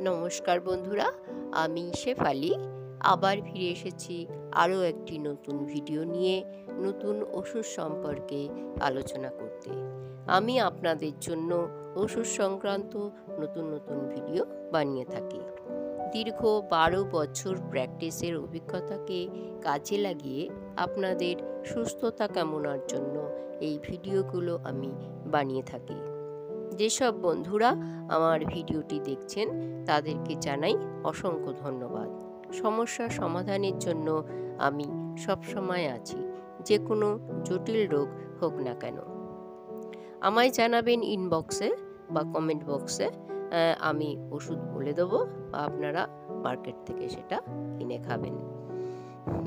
নমস্কার বন্ধুরা, আমি শেফালি আবার ফিরে এসেছি আরও একটি নতুন ভিডিও নিয়ে নতুন ওষুধ সম্পর্কে আলোচনা করতে। আমি আপনাদের জন্য ওষুধ সংক্রান্ত নতুন নতুন ভিডিও বানিয়ে থাকি। দীর্ঘ 12 বছর প্র্যাকটিসের অভিজ্ঞতাকে কাজে লাগিয়ে আপনাদের সুস্থতা কামনার জন্য এই ভিডিওগুলো আমি বানিয়ে থাকি। যেসব বন্ধুরা আমার ভিডিওটি দেখছেন তাদেরকে জানাই অসংখ্য ধন্যবাদ। সমস্যার সমাধানের জন্য আমি সবসময় আছি, যে কোনো জটিল রোগ হোক না কেন। আমায় জানাবেন ইনবক্সে বা কমেন্ট বক্সে, আমি ওষুধ বলে দেবো, আপনারা মার্কেট থেকে সেটা কিনে খাবেন।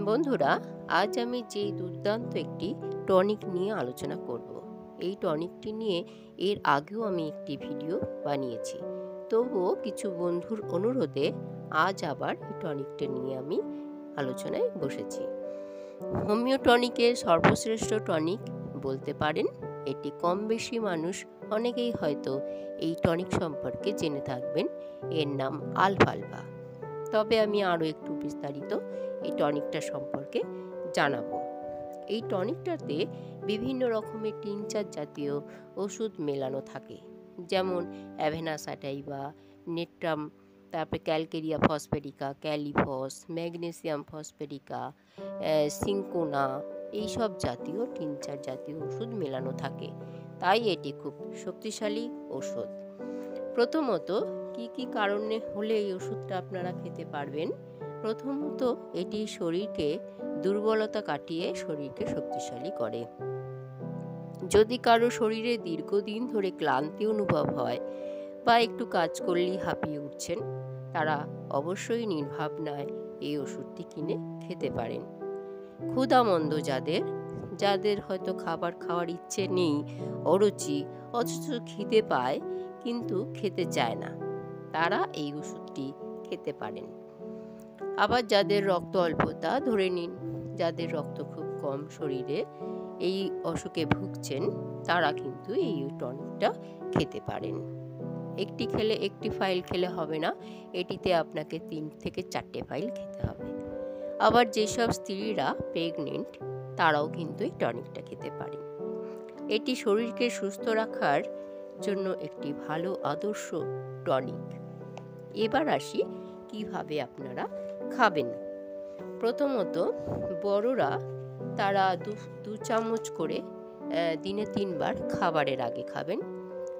বন্ধুরা, আজ আমি যে দুর্দান্ত একটি টনিক নিয়ে আলোচনা করব। এই টনিকটি নিয়ে এর আগেও আমি একটি ভিডিও বানিয়েছি, তবুও কিছু বন্ধুর অনুরোধে আজ আবার এই টনিকটা নিয়ে আমি আলোচনায় বসেছি। হোমিও টনিকের সর্বশ্রেষ্ঠ টনিক বলতে পারেন। এটি কম বেশি মানুষ অনেকেই হয়তো এই টনিক সম্পর্কে জেনে থাকবেন। এর নাম আলফালফা। তবে আমি আরও একটু বিস্তারিত এই টনিকটা সম্পর্কে জানাবো। এই টনিকটাতে বিভিন্ন রকমের টিনচার জাতীয় ওষুধ মেলানো থাকে, যেমন অ্যাভেনা স্যাটাইভা, নেট্রাম, তারপরে ক্যালকেরিয়া ফসফেটিকা, ক্যালিফস, ম্যাগনেসিয়াম ফসফেটিকা, সিঙ্কোনা, এইসব জাতীয় টিনচার জাতীয় ওষুধ মেলানো থাকে। তাই এটি খুব শক্তিশালী ওষুধ। প্রথমত, কি কারণে হলে এই ওষুধটা আপনারা খেতে পারবেন? প্রথমত, এটি শরীরকে দুর্বলতা কাটিয়ে শরীরকে শক্তিশালী করে। যদি কারো শরীরে দীর্ঘদিন ধরে ক্লান্তি অনুভব হয় বা একটু কাজ করলেই হাঁপিয়ে উঠছেন, তারা অবশ্যই নির্ভাবনায় এই ওষুধটি কিনে খেতে পারেন। ক্ষুধামন্দ যাদের হয়তো খাবার খাওয়ার ইচ্ছে নেই, অরুচি, অথচ খিদে পায় কিন্তু খেতে চায় না, তারা এই ওষুধটি খেতে পারেন। আবার যাদের রক্ত অল্পতা, ধরে নিন যাদের রক্ত খুব কম শরীরে, এই অসুখে ভুগছেন, তারা কিন্তু এই টনিকটা খেতে পারেন। একটি ফাইল খেলে হবে না, এটিতে আপনাকে 3 থেকে 4টে ফাইল খেতে হবে। আবার যেসব স্ত্রীরা প্রেগনেন্ট, তারাও কিন্তু এই টনিকটা খেতে পারেন। এটি শরীরকে সুস্থ রাখার জন্য একটি ভালো আদর্শ টনিক। এবার আসি কিভাবে আপনারা খাবেন। প্রথমত, বড়রা তারা 2 চামচ করে দিনে 3 বার খাবারের আগে খাবেন,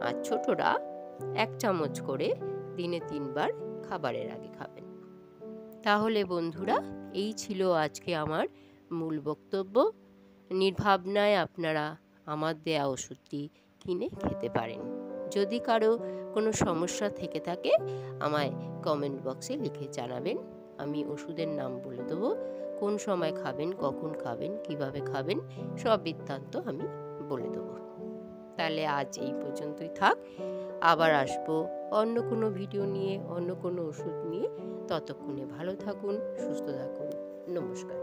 আর ছোটরা 1 চামচ করে দিনে 3 বার খাবারের আগে খাবেন। তাহলে বন্ধুরা, এই ছিল আজকে আমার মূল বক্তব্য। নির্ভাবনায় আপনারা আমার দেয়া ওষুধটি কিনে খেতে পারেন। যদি কারো কোনো সমস্যা থেকে থাকে, আমায় কমেন্ট বক্সে লিখে জানাবেন। আমি ওষুধের নাম বলে দেবো, কোন সময় খাবেন, কখন খাবেন, কিভাবে খাবেন, সব বৃত্তান্ত আমি বলে দেবো। তাহলে আজ এই পর্যন্তই থাক। আবার আসবো অন্য কোনো ভিডিও নিয়ে, অন্য কোনো ওষুধ নিয়ে। ততক্ষণে ভালো থাকুন, সুস্থ থাকুন। নমস্কার।